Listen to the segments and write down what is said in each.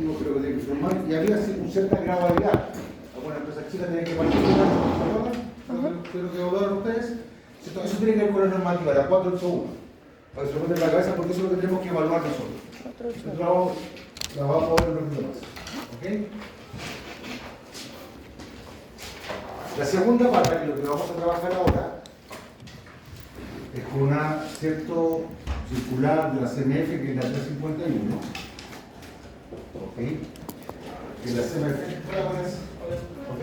mínimo creo que tiene que formar, y había un cierta gradualidad. Algunas empresas chicas tienen que participar, creo que evaluaron ustedes. Eso tiene que ver con la normativa, la 481. Para que se lo metan en la cabeza, porque eso es lo que tenemos que evaluar nosotros. Nosotros la vamos a ver en los demás. ¿Ok? La segunda parte, que es lo que vamos a trabajar ahora, es con una cierto circular de la CMF, que es la 351. ¿Ok? Que es la CMF. ¿Ok?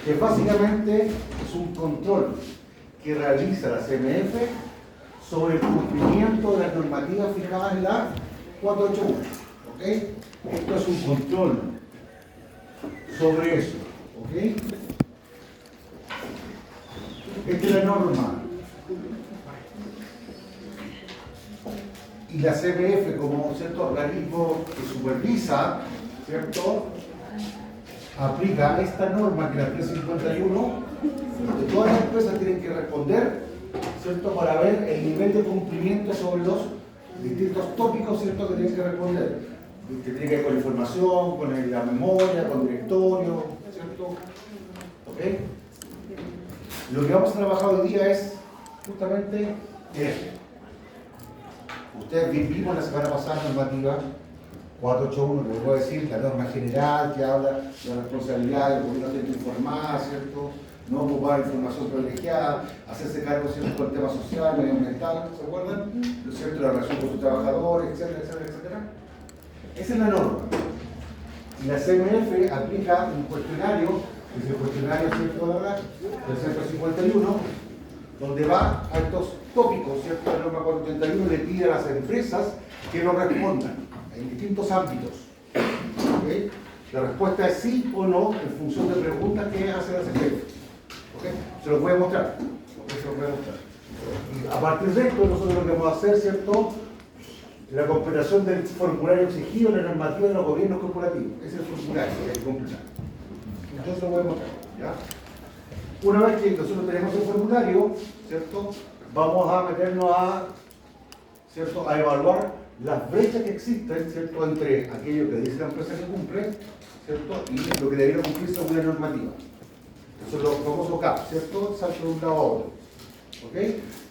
Que básicamente es un control que realiza la CMF sobre el cumplimiento de las normativas fijadas en la 481. ¿Ok? Esto es un control sobre eso. ¿Ok? Esta es la norma. Y la CMF, como cierto organismo que supervisa, ¿cierto?, aplica esta norma, que es la 351, donde todas las empresas tienen que responder, ¿cierto?, para ver el nivel de cumplimiento sobre los distintos tópicos, ¿cierto?, que tienen que responder. Que tiene que ver con la información, con la memoria, con el directorio, ¿cierto? ¿Ok? Lo que vamos a trabajar hoy día es justamente esto. Ustedes vimos la semana pasada la normativa 481, que les voy a decir, la norma general que habla de la responsabilidad del gobierno, tiene que informar, ¿cierto? No ocupar información privilegiada, hacerse cargo, ¿cierto?, con el tema social, medioambiental, ¿se acuerdan? ¿No es cierto? La relación con sus trabajadores, etcétera, etcétera, etcétera. Esa es la norma. Y la CMF aplica un cuestionario, que es el cuestionario, ¿cierto?, del 151, donde va a estos tópicos, ¿cierto? La norma 481 le pide a las empresas que lo respondan en distintos ámbitos. ¿Okay? La respuesta es sí o no en función de preguntas que hace la CMF. ¿Okay? Se los voy a mostrar. ¿Okay? Se los voy a mostrar. Y a partir de esto, nosotros lo que vamos a hacer, ¿cierto?, la completación del formulario exigido en la normativa de los gobiernos corporativos. Ese es el formulario que hay que completar. Entonces lo voy a mostrar. ¿Ya? Una vez que nosotros tenemos el formulario, ¿cierto?, vamos a meternos a, ¿cierto?, a evaluar las brechas que existen, ¿cierto?, entre aquello que dice la empresa que cumple, ¿cierto?, y lo que debería cumplir según la normativa. Eso es lo famoso CAP, ¿cierto?, salto de un lado a otro. ¿Ok?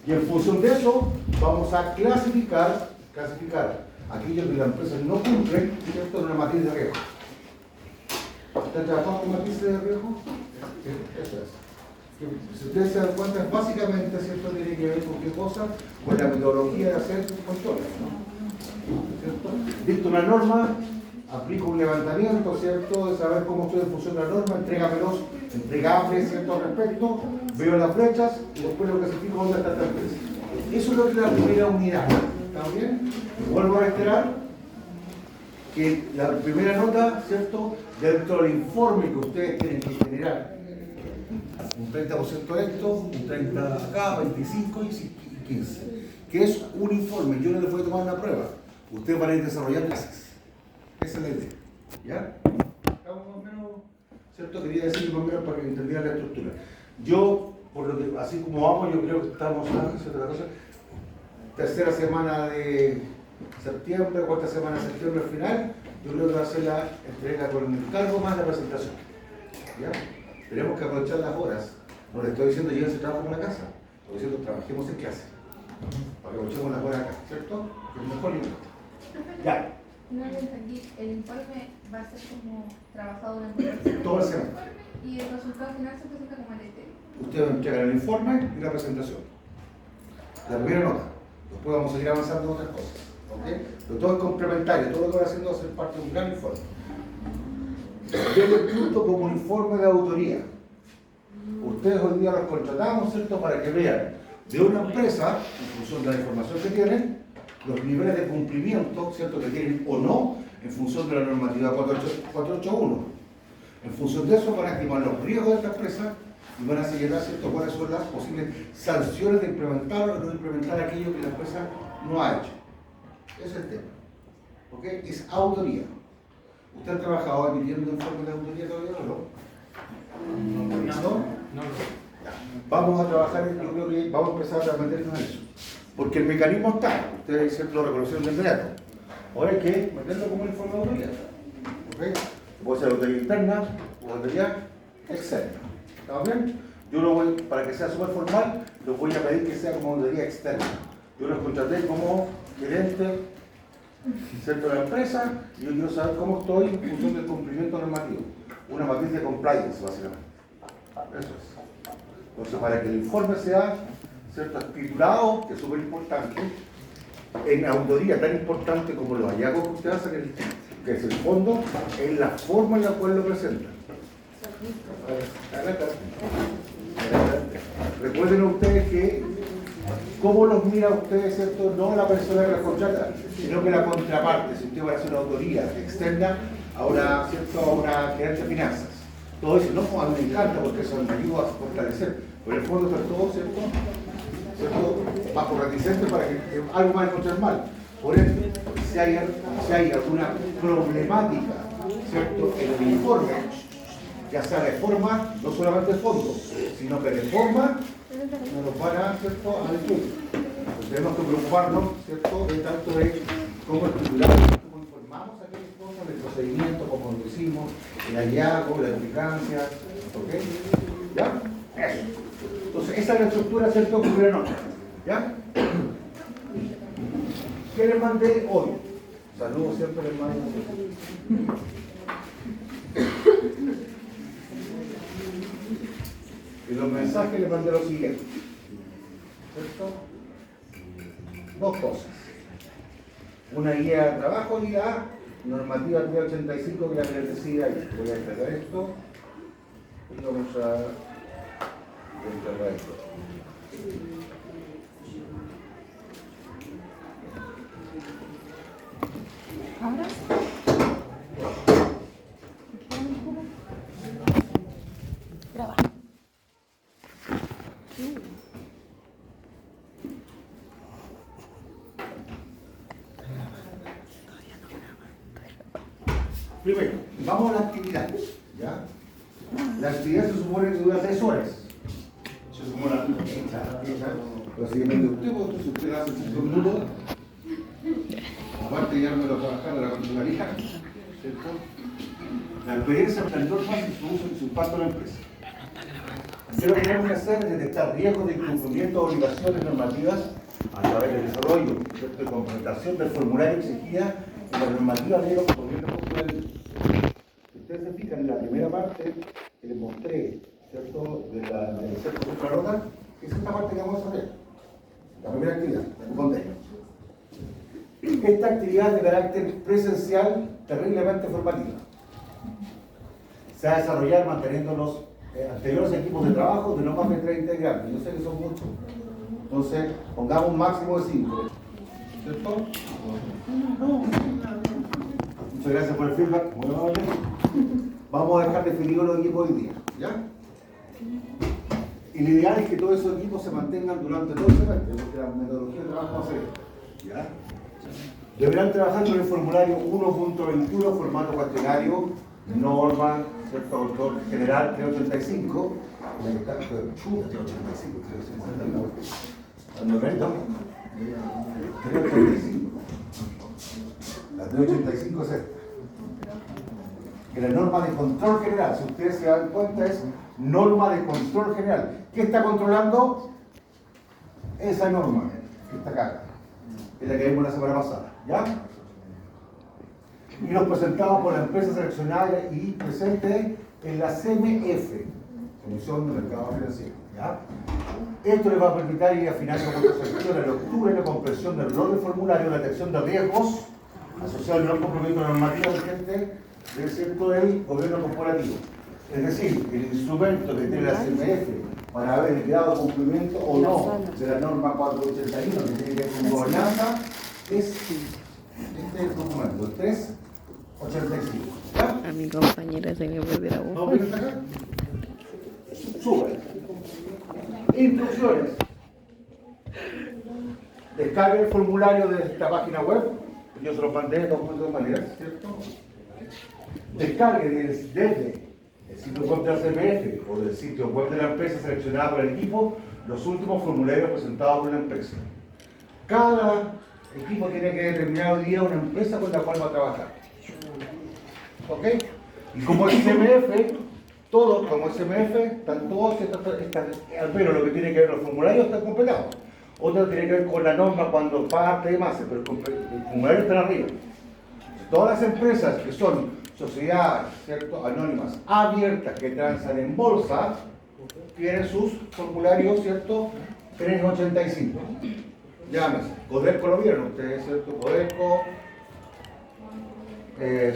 Y en función de eso, vamos a clasificar aquello que las empresas no cumplen, ¿cierto?, en una matriz de riesgo. ¿Están trabajando con matrices de riesgo? Eso es. Si ustedes se dan cuenta, básicamente, ¿cierto?, tiene que ver con qué cosa, con la metodología de hacer controles, ¿no? ¿Cierto? Dicto una norma, aplico un levantamiento, ¿cierto?, de saber cómo estoy en función de la norma, entrégamelos, entregables, ¿cierto?, al respecto, veo las brechas y después lo clasifico dónde está esta empresa. Eso es lo que es la primera unidad. ¿Está bien? Vuelvo a reiterar que la primera nota, ¿cierto?, dentro del informe que ustedes tienen que generar, un 30% esto, un 30% acá, 25 y 15. Que es un informe, yo no les voy a tomar una prueba. Ustedes van a ir desarrollando clases. Esa es la idea. ¿Ya? Estamos más o menos, ¿cierto? Quería decir más o menos para que entendieran la estructura. Yo, por lo que, así como vamos, yo creo que estamos, tercera semana de septiembre, cuarta semana de septiembre al final, yo creo que va a ser la entrega con el cargo más la presentación. ¿Ya? Tenemos que aprovechar las horas. No les estoy diciendo llévense trabajo a la casa, estoy diciendo trabajemos en clase. Para que aprovechemos las horas acá, ¿cierto? Que es mejor y ya. No lo entendí. El informe va a ser como trabajado durante la semana. Todo el semestre. Y el resultado final se presenta como el este. Ustedes entregan el informe y la presentación. La primera nota. Después vamos a seguir avanzando en otras cosas. ¿Okay? Pero todo es complementario. Todo lo que va haciendo va a ser parte de un gran informe. Yo lo punto como un informe de autoría. Ustedes hoy día los contratamos, ¿cierto?, para que vean de una empresa, en función de la información que tienen, los niveles de cumplimiento, ¿cierto?, que tienen o no, en función de la normativa 481. En función de eso van a estimar los riesgos de esta empresa y van a señalar, ¿cierto?, cuáles son las posibles sanciones de implementar o no implementar aquello que la empresa no ha hecho. Ese es el tema. ¿Ok? Es autoría. ¿Usted ha trabajado emitiendo informes de autoría todavía o no? ¿No? Vamos a trabajar, yo creo que vamos a empezar a meternos en eso. Porque el mecanismo está, ustedes, ¿cierto?, lo reconocieron de inmediato. Ahora hay que meterlo como informe de autoría. ¿Ok? Puede ser auditoría interna o auditoría externa. ¿Estamos bien? Yo lo voy, para que sea súper formal, lo voy a pedir que sea como auditoría externa. Yo los contraté como gerente, ¿cierto?, de la empresa, y yo quiero saber cómo estoy en función del cumplimiento normativo. Una matriz de compliance, básicamente. Eso es. Entonces, para que el informe sea, ¿cierto?, escriturado, que es súper importante, en auditoría tan importante como los hallazgos que usted hace, que es el fondo, es la forma en la cual lo presenta. Recuerden ustedes que cómo los mira ustedes, ¿cierto?, no la persona que los contrata, sino que la contraparte. Si usted va a hacer una auditoría externa a una, ¿cierto?, a una gerente de finanzas, todo eso, no, a mí me encanta porque eso me ayuda a fortalecer, pero en el fondo está todo, ¿cierto?, bajo reticente para que algo va a encontrar mal. Por ende, si hay alguna problemática, ¿cierto?, en el informe, ya sea de forma, no solamente el fondo, sino que de forma no nos van a, ¿cierto?, a destruir. Tenemos que preocuparnos, ¿cierto?, de tanto de cómo estructuramos, cómo informamos a aquellos fondos, el procedimiento, cómo lo hicimos, el hallazgo, la eficacia, ¿ok? ¿Ya? Eso. Entonces, esa es la estructura, ¿cierto?, primera nota. ¿Ya? ¿Qué les mandé hoy? Saludos, siempre les mando. Y los mensajes les mandé lo siguiente. ¿Cierto? Dos cosas. Una guía de trabajo y la normativa 385 que la que les decía ahí. Voy a descargar esto y vamos a descargar esto. ¿Ahora? Graba. Primero, vamos a la actividad. ¿Ya? La actividad se supone que dura 3 horas. Se supone pero si depende de usted, porque si usted hace 5 minutos, aparte ya no me lo trabajar a la funcionalidad, ¿cierto? La experiencia de las normas y su uso y su impacto en la empresa. Lo que tenemos que hacer es detectar riesgos de incumplimiento de obligaciones normativas a través del desarrollo, ¿cierto?, y complementación del formulario exigida en la normativa de los compromisos culturales. Si ustedes se fijan en la primera parte que les mostré, ¿cierto?, del centro de Ultranota, es esta parte que vamos a hacer. La primera actividad, el contexto. Esta actividad es de carácter presencial, terriblemente formativa. Se va a desarrollar manteniendo los anteriores equipos de trabajo de no más de 30 integrantes. Yo sé que son muchos. Entonces, pongamos un máximo de 5. ¿Cierto? Muchas gracias por el feedback. Muy amable. Vamos a dejar definidos los equipos hoy día. ¿Ya? Y lo ideal es que todos esos equipos se mantengan durante todo el semestre, porque la metodología de trabajo va a ser ¿ya? Deberán trabajar con el formulario 1.21, formato cuestionario, norma, ¿cierto?, autor general 385. La que está, 385, 350, al 90, 385. La 385 es esta. Que la norma de control general, si ustedes se dan cuenta, es norma de control general. ¿Qué está controlando? Esa norma que está acá, es la que vimos la semana pasada, ¿ya? Y los presentamos por la empresa seleccionada y presente en la CMF, Comisión de Mercado Financiero, ¿ya? Esto les va a permitir ir afinando con la lectura y la comprensión del rol del formulario, la detección de riesgos asociados al no cumplimiento normativo vigente del cierto del gobierno corporativo. Es decir, el instrumento que tiene la CMF para ver el grado de cumplimiento o no de la norma 481 que tiene que ver con gobernanza es este documento, el 385. ¿Ya? A mi compañera se le perdió la voz. ¿No ven acá? Sube. Instrucciones. Descargue el formulario de esta página web. Yo se lo mandé de dos maneras, ¿cierto? Descargue desde el sitio web de la CMF o del sitio web de la empresa seleccionada por el equipo los últimos formularios presentados por la empresa. Cada equipo tiene que determinar hoy día una empresa con la cual va a trabajar. ¿Ok? Y como es CMF, todos como es CMF, están todos, al menos lo que tiene que ver los formularios están completados. Otro tiene que ver con la norma cuando parte y demás, pero el formulario está arriba. Todas las empresas que son sociedades, ¿cierto?, anónimas, abiertas, que transan en bolsa, tienen sus formularios, ¿cierto?, 385. Llámese. Codelco lo vieron ustedes, ¿cierto? Codelco,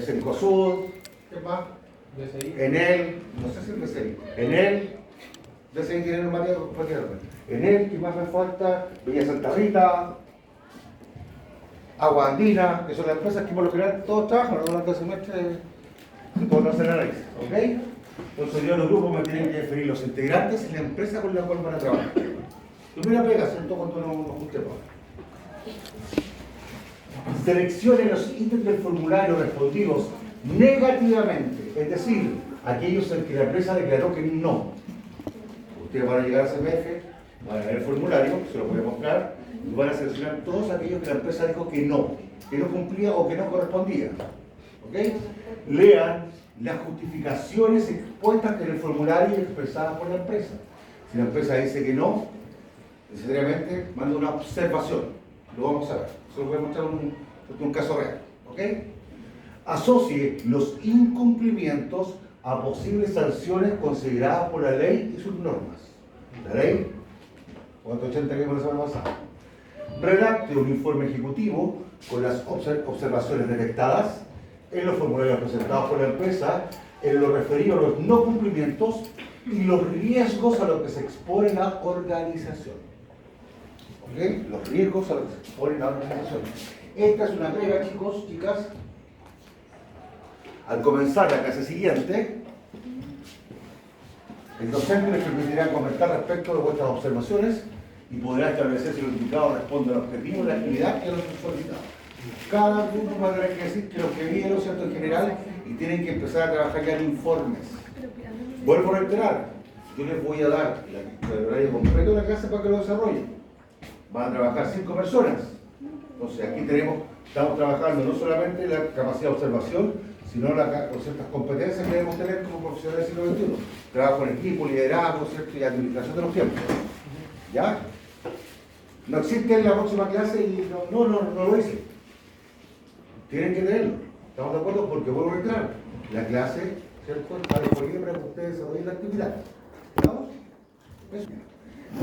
Cencosud, ¿qué más? Enel, no sé si el BCI. Enel, BCI tiene normativa completamente. Enel, ¿qué más me falta? Villa Santa Rita, Agua Andina, que son las empresas que por lo general todos trabajan durante el semestre de todos los análisis, ¿ok? Entonces yo los grupos me tienen que definir los integrantes y la empresa con la cual van a trabajar. Primera pega, ¿cierto? Cuando nos juntemos. Seleccione los ítems del formulario respondidos negativamente, es decir, aquellos en que la empresa declaró que no. Ustedes van a llegar a CMF, van a ver el formulario, se lo voy a mostrar, y van a seleccionar todos aquellos que la empresa dijo que no cumplía o que no correspondía. ¿Ok? Lean las justificaciones expuestas en el formulario y expresadas por la empresa. Si la empresa dice que no, necesariamente manda una observación. Lo vamos a ver. Se lo voy a mostrar un caso real. ¿Ok? Asocie los incumplimientos a posibles sanciones consideradas por la ley y sus normas. La ley 480 que vimos la semana pasada. Redacte un informe ejecutivo con las observaciones detectadas en los formularios presentados por la empresa, en lo referido a los no cumplimientos y los riesgos a los que se expone la organización. ¿Ok? Los riesgos a los que se expone la organización. Esta es una pega, chicos, chicas. Al comenzar la clase siguiente, el docente les permitirá comentar respecto de vuestras observaciones y podrá establecer si lo indicado responde al objetivo de la actividad que los solicitado. Cada grupo va a tener que decir que lo que vieron, ¿cierto?, en general, y tienen que empezar a trabajar ya en informes. Vuelvo a reiterar, yo les voy a dar el horario completo de la clase para que lo desarrollen. Van a trabajar 5 personas. Entonces aquí estamos trabajando no solamente la capacidad de observación, sino con ciertas competencias que debemos tener como profesionales del siglo XXI. Trabajo en equipo, liderazgo, ¿cierto?, y administración de los tiempos. ¿Ya? No existe en la próxima clase y no lo hice. Tienen que tenerlo. ¿Estamos de acuerdo? Porque vuelvo a entrar. La clase, ¿cierto?, está disponible para que ustedes desarrollen la actividad. ¿Estamos? Eso.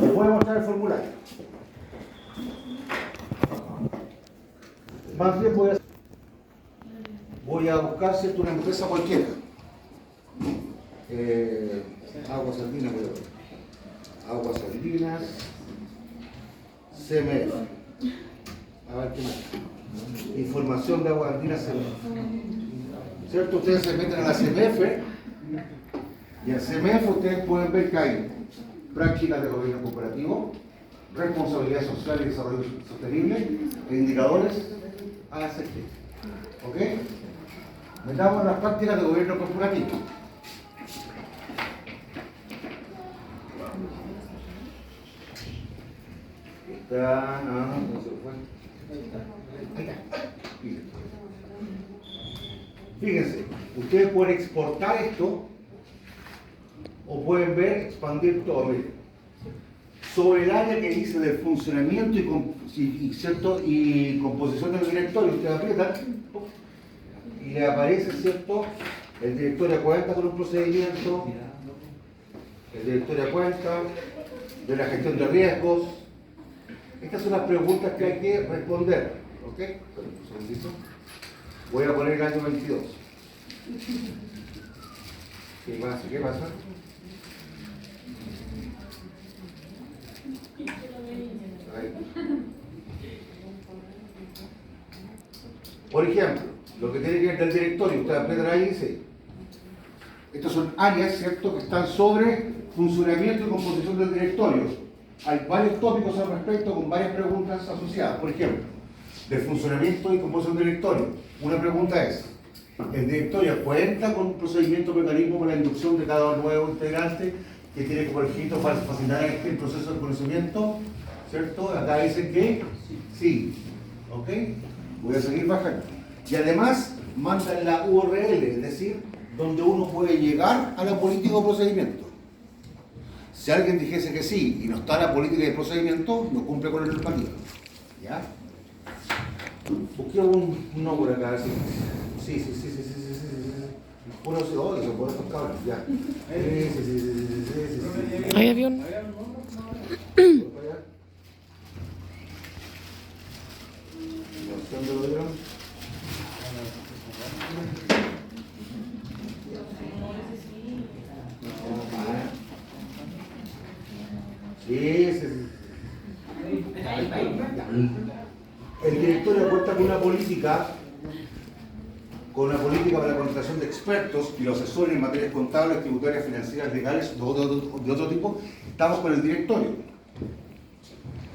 Les voy a mostrar el formulario. Más bien voy a buscar, ¿cierto?, una empresa cualquiera. Aguas Andinas, Aguas Andinas, CMF. A ver qué más. Información de Aguas Andinas, CMF. ¿Cierto? Ustedes se meten a la CMF y en CMF ustedes pueden ver que hay prácticas de gobierno cooperativo, responsabilidad social y desarrollo sostenible e indicadores ASG. ¿Ok? Metamos las prácticas de gobierno corporativo. Fíjense, ustedes pueden exportar esto o pueden ver, expandir todo. Miren. Sobre el área que dice del funcionamiento y composición del directorio, ustedes aprietan y le aparece, ¿cierto?, el directorio cuenta con un procedimiento, el directorio cuenta de la gestión de riesgos. Estas son las preguntas que hay que responder. ¿Ok? Un segundito. Voy a poner el año 22. ¿Qué pasa? ¿Qué pasa? Ahí. Por ejemplo, lo que tiene que ver del directorio, ustedes aprietan ahí y dice, estas son áreas, ¿cierto?, que están sobre funcionamiento y composición del directorio. Hay varios tópicos al respecto con varias preguntas asociadas. Por ejemplo, del funcionamiento y composición del directorio. Una pregunta es, ¿el directorio cuenta con un procedimiento mecanismo para la inducción de cada nuevo integrante que tiene como objeto facilitar el proceso de conocimiento? ¿Cierto? Acá dice que sí. ¿Ok? Voy a seguir bajando. Y además, mandan la URL, es decir, donde uno puede llegar a la política o procedimiento. Si alguien dijese que sí y no está la política y procedimiento, no cumple con la normativa. ¿Ya? Busquemos un no por acá. Sí. Puro sí, oh, se puede tocar, ya. Sí. ¿Hay avión? ¿Dónde lo dieron? Sí. El directorio cuenta con una política para la contratación de expertos y los asesores en materias contables, tributarias, financieras, legales, de otro tipo. Estamos con el directorio.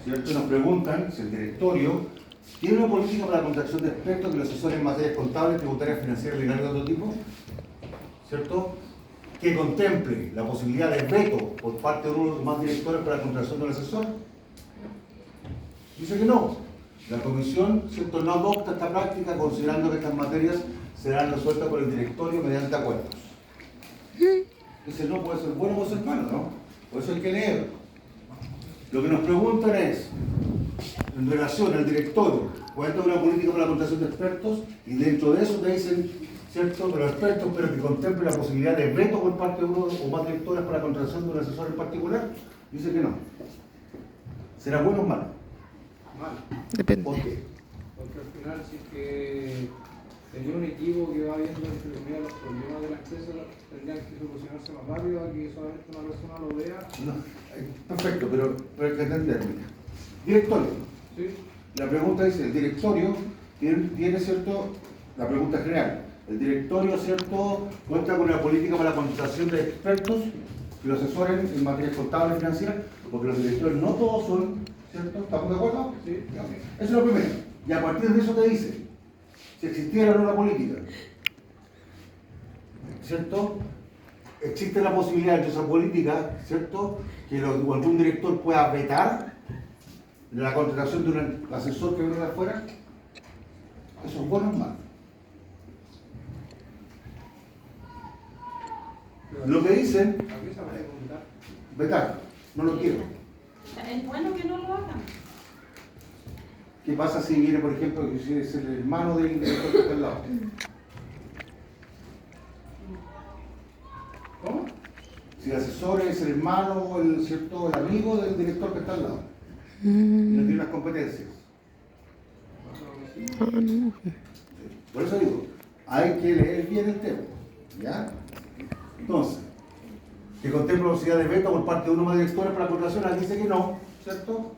¿Cierto? Nos preguntan si el directorio tiene una política para la contratación de expertos y los asesores en materias contables, tributarias, financieras, legales, de otro tipo. ¿Cierto? Que contemple la posibilidad de veto por parte de uno de los más directores para la contratación del asesor. Dice que no. La comisión, ¿cierto?, no adopta esta práctica considerando que estas materias serán resueltas por el directorio mediante acuerdos. Dice, no puede ser bueno o puede ser malo, ¿no? Por eso hay que leer. Lo que nos preguntan es, en relación al directorio, cuenta una política para la contratación de expertos y dentro de eso te dicen, ¿cierto?, que los expertos, pero que contemple la posibilidad de veto por parte de uno o más directores para la contratación de un asesor en particular. Dice que no. ¿Será bueno o malo? Mal. Depende. ¿Por qué? Porque al final, si es que tenía un equipo que va viendo entre comillas los problemas de la empresa, tendrían que solucionarse más rápido a que solamente una persona lo vea. No, perfecto, pero hay que entenderme. Directorio. ¿Sí? La pregunta dice, el directorio tiene, ¿cierto? La pregunta general. El directorio, ¿cierto?, cuenta con una política para la contratación de expertos que lo asesoren en materias contables y financieras, porque los directores no todos son, ¿cierto? ¿Estamos de acuerdo? Sí. Ya, ok. Eso es lo primero. Y a partir de eso te dice, si existiera o no la política, ¿cierto? Existe la posibilidad de esa política, ¿cierto?, que algún director pueda vetar la contratación de un asesor que viene de afuera. Eso es bueno o malo. Lo que dicen, ¿A qué se va a preguntar? vetar, no lo quiero. Es bueno que no lo hagan. ¿Qué pasa si viene, por ejemplo, que si es el hermano del director que está al lado? ¿Cómo? Si el asesor es el hermano o el amigo del director que está al lado. Y no tiene las competencias. Ah, no. Por eso digo, hay que leer bien el tema. ¿Ya? Entonces, que contemple la posibilidad de veto por parte de uno más directores para la contratación, aquí dice que no, ¿cierto?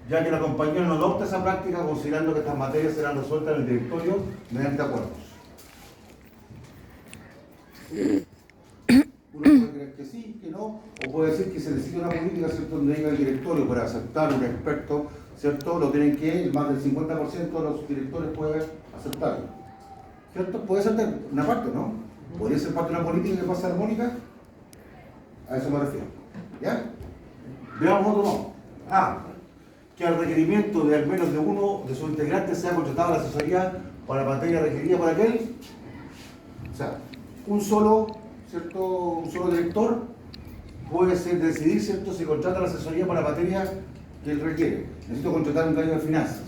Ya que la compañía no adopta esa práctica considerando que estas materias serán resueltas en el directorio mediante acuerdos. Uno puede creer que sí, que no, o puede decir que se necesita una política, ¿cierto?, donde diga el directorio para aceptar un experto, ¿cierto?, lo tienen que, más del 50% de los directores puede aceptarlo. ¿Cierto? Puede ser una parte, ¿no? ¿Podría ser parte de una política que pasa armónica? A eso me refiero. ¿Ya? Veamos otro no. Que al requerimiento de al menos de uno de sus integrantes sea contratada la asesoría para la materia requerida por aquel. O sea, un solo, ¿cierto?, un solo director puede decidir, ¿cierto?, si contrata la asesoría para la materia que él requiere. Necesito contratar un gallo de finanzas.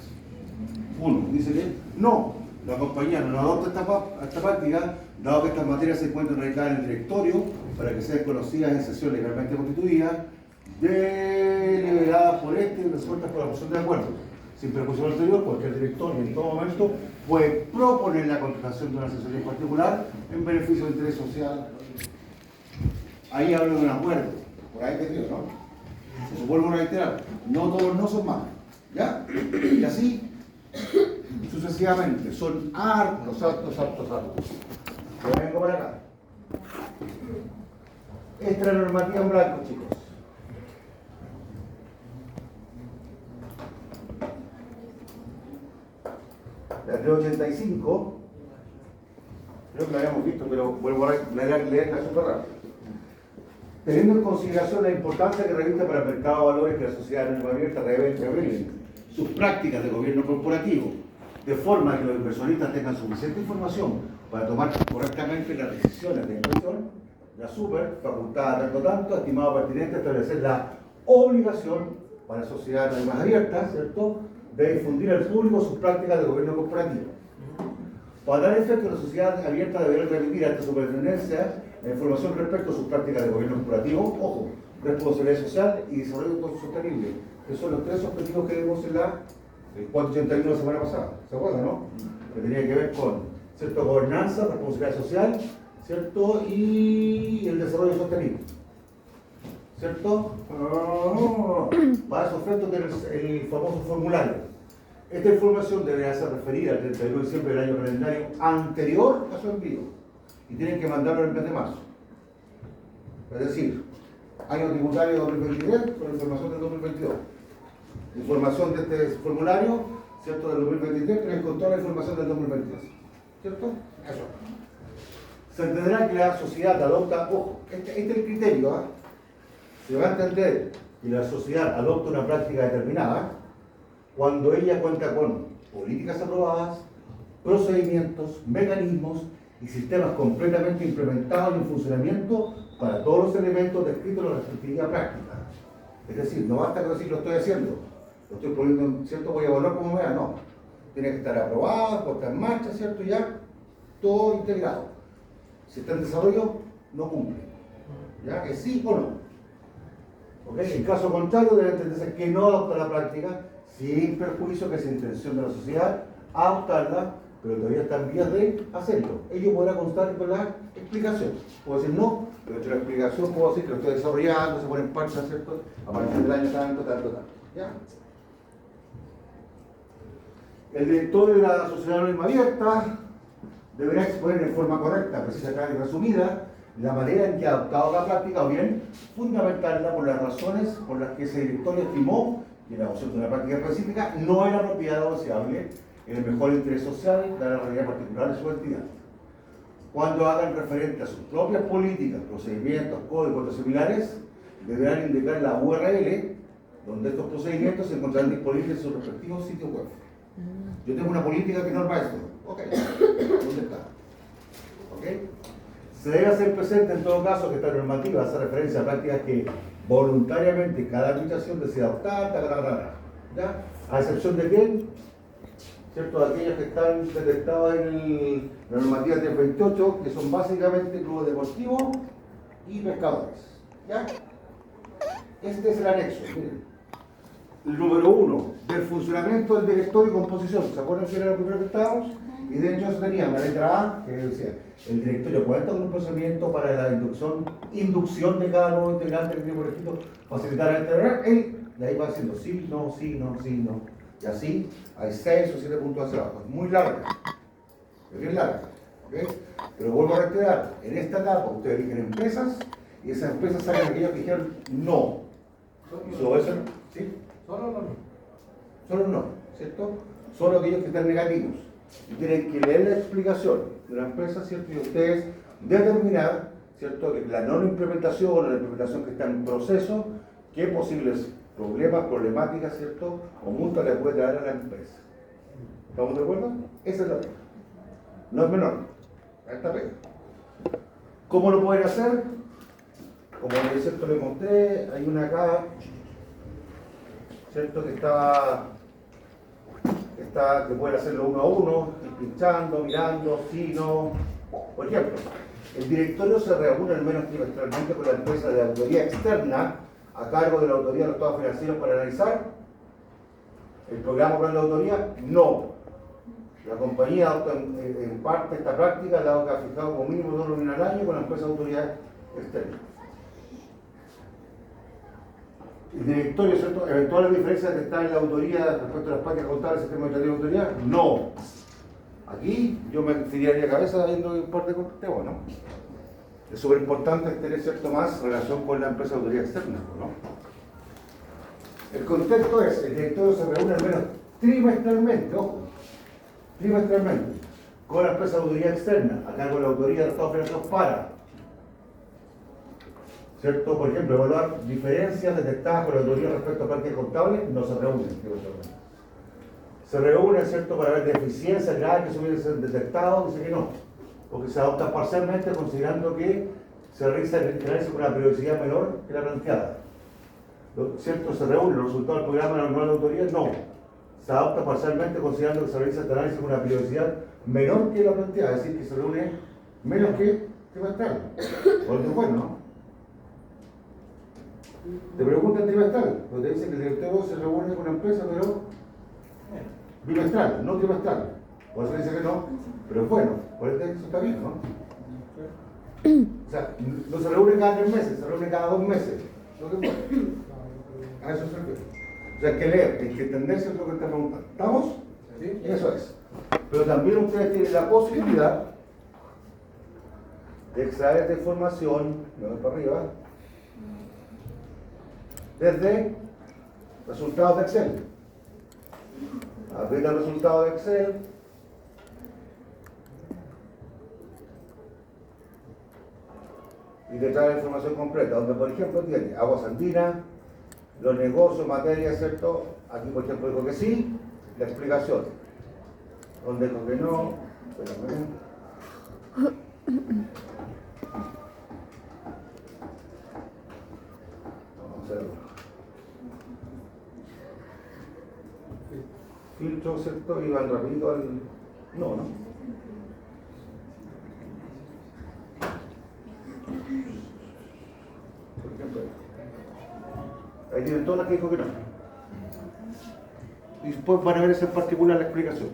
Uno dice que no. La compañía no adopta esta práctica, dado que estas materias se encuentran radicadas en el directorio para que sean conocidas en sesión legalmente constituida, deliberadas por este y resueltas por la posición de acuerdo. Sin perjuicio del anterior, cualquier directorio en todo momento puede proponer la contratación de una asesoría en particular en beneficio del interés social. Ahí hablo de un acuerdo, por ahí te digo, ¿no? Se vuelvo a reiterar, no todos no son malos, ¿ya? Y así sucesivamente, son hartos. Yo vengo para acá. Esta es la normativa en blanco, chicos. La 385, creo que la habíamos visto, pero vuelvo a leerla súper rápido. Teniendo en consideración la importancia que reviste para el mercado de valores que la sociedad anónima abierta revelen sus prácticas de gobierno corporativo de forma que los inversionistas tengan suficiente información para tomar correctamente las decisiones de inversión, la super, facultada tanto, estimado pertinente, establecer la obligación para sociedades más abiertas, ¿cierto?, de difundir al público sus prácticas de gobierno corporativo. Para dar efecto, la sociedad abierta deberá remitir a esta superintendencia la información respecto a sus prácticas de gobierno corporativo, ojo, responsabilidad social y desarrollo sostenible, que son los tres objetivos que vimos en la 481 de la semana pasada. ¿Se acuerdan, no? Que tenía que ver con, ¿cierto?, gobernanza, responsabilidad social, ¿cierto?, y el desarrollo sostenible. ¿Cierto? Para esos efectos tenemos el famoso formulario. Esta información deberá ser referida al 31 de diciembre del año calendario anterior a su envío y tienen que mandarlo en el mes de marzo. Es decir, año tributario 2023 con información del 2022. Información de este formulario, ¿cierto?, del 2023, pero con toda la información del 2023. ¿Cierto? Eso. Se entenderá que la sociedad adopta, ojo, este es el criterio, ¿eh? Se va a entender que la sociedad adopta una práctica determinada cuando ella cuenta con políticas aprobadas, procedimientos, mecanismos y sistemas completamente implementados y en funcionamiento para todos los elementos descritos en la respectiva práctica. Es decir, no basta con decir lo estoy haciendo, lo estoy poniendo en cierto, voy a evaluar como vea, no. Tiene que estar aprobado, puesta en marcha, ¿cierto? Ya, todo integrado. Si está en desarrollo, no cumple. ¿Ya? ¿Es sí o no? ¿Okay? En caso contrario, debe entenderse que no adopta la práctica sin perjuicio que es intención de la sociedad adoptarla, pero todavía está en vías de hacerlo. Ello podrá constar con la explicación. Puedo decir no, pero entre la explicación puedo decir que lo estoy desarrollando, se pone en marcha, ¿cierto? A partir del año tanto. ¿Ya? El directorio de la sociedad anónima abierta deberá exponer en forma correcta, precisa, clara y resumida la manera en que ha adoptado la práctica o bien fundamentarla por las razones por las que ese directorio estimó que la adopción de una práctica específica no era apropiada o deseable en el mejor interés social de la realidad particular de su entidad. Cuando hagan referente a sus propias políticas, procedimientos, códigos o similares, deberán indicar la URL donde estos procedimientos se encontrarán disponibles en sus respectivos sitios web. Yo tengo una política que norma esto. Ok, ¿dónde está? Ok. Se debe hacer presente en todo caso que esta normativa hace referencia a prácticas que voluntariamente cada administración decide adoptar, ¿ya? A excepción de quién, ¿cierto? De aquellos que están detectados en la normativa 328, que son básicamente clubes deportivos y pescadores, ¿ya? Este es el anexo, miren. El número 1, del funcionamiento del directorio y composición. ¿Se acuerdan que era lo primero que estábamos? Y de hecho eso tenía la letra A, que decía, el directorio cuenta con un procedimiento para la inducción de cada nuevo integrante que tiene por escrito, facilitar el integrar, y ahí va diciendo sí, no. Y así hay 6 o 7 puntos hacia abajo. Es muy larga, es bien larga, ¿ok? Pero vuelvo a reiterar, en esta etapa ustedes eligen empresas y esas empresas sacan aquellos que dijeron no. Y sobre eso, ¿sí? Solo no, ¿cierto? Solo aquellos que están negativos. Y tienen que leer la explicación de la empresa, ¿cierto? Y ustedes determinar, ¿cierto?, que la no implementación o la implementación que está en proceso, qué posibles problemas, problemáticas, ¿cierto?, o multas le puede traer a la empresa. ¿Estamos de acuerdo? Esa es la pega. No es menor. Esta pega. ¿Cómo lo pueden hacer? Como ¿cierto?, le mostré, hay una acá, ¿cierto?, que puede hacerlo uno a uno, ir pinchando, mirando, sí, no. Por ejemplo, el directorio se reúne al menos trimestralmente con la empresa de auditoría externa a cargo de la autoridad de los estados financieros para analizar el programa plan de auditoría. No. La compañía adopta en parte esta práctica, dado que ha fijado como mínimo 2 reuniones al año con la empresa de autoridad externa. El directorio, ¿cierto?, eventuales diferencias que están en la autoría respecto a las prácticas contables del sistema administrativo de autoridad, no. Aquí yo me tiraría cabeza viendo un par de temas, ¿no? Es súper importante tener, ¿cierto?, más relación con la empresa de autoridad externa, ¿no? El contexto es, el directorio se reúne al menos trimestralmente, ojo, trimestralmente, con la empresa de autoridad externa, a cargo de la autoría de los estados financieros para, ¿cierto? Por ejemplo, evaluar diferencias detectadas por la autoridad respecto a prácticas contables, no se reúnen. Se reúnen, ¿cierto?, para ver deficiencias graves que se hubiesen detectado, dice que no, porque se adopta parcialmente considerando que se realiza el análisis con una periodicidad menor que la planteada. ¿Cierto? Se reúnen los resultados del programa anual de autoría, no. Se adopta parcialmente considerando que se realiza este análisis con una periodicidad menor que la planteada, es decir, que se reúne menos que trimestral. Porque es bueno, ¿no? Te preguntan trimestral, porque te dicen que el director se reúne con una empresa, pero bimestral, no trimestral. Por eso dice que no, pero es bueno, por eso está bien, ¿no? O sea, no se reúne cada 3 meses, se reúne cada 2 meses. Lo que es bueno. A eso se refiere. O sea, hay que leer, hay que entenderse lo que te preguntan. ¿Estamos? ¿Sí? Eso es. Pero también ustedes tienen la posibilidad de extraer esta información, me voy para arriba, desde resultados de Excel. Abrir el resultado de Excel. Y te trae la información completa, donde por ejemplo tiene aguas andinas, los negocios, materias, ¿cierto? Aquí por ejemplo dijo que sí, la explicación. Donde dijo que no, espérame. Vamos a hacerlo. Filtro, ¿cierto? Y van rápido al... No, ¿no? Por ejemplo, ahí tienen todas las que dijo que no. Y después van a ver esa en particular la explicación.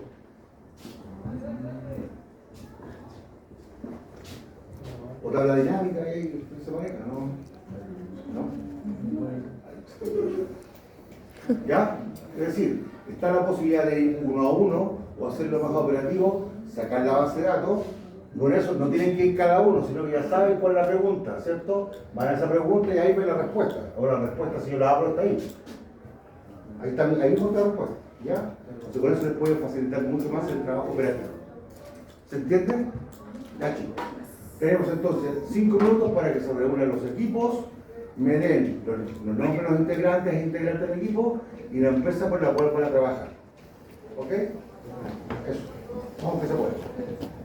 O tabla dinámica ahí se maneja, ¿no? ¿No? ¿Ya? Es decir, está la posibilidad de ir 1 a 1 o hacerlo más operativo, sacar la base de datos. Con eso no tienen que ir cada uno, sino que ya saben cuál es la pregunta, ¿cierto? Van a esa pregunta y ahí ven la respuesta. Ahora la respuesta, si yo la abro, está ahí. Ahí está la respuesta, ¿ya? Entonces con eso les puede facilitar mucho más el trabajo operativo. ¿Se entiende? Ya, chicos. Tenemos entonces 5 minutos para que se reúnan los equipos, me den los nombres de los integrantes e integrantes del equipo y la empresa por la cual van a trabajar. ¿Ok? Eso. Vamos que se puede.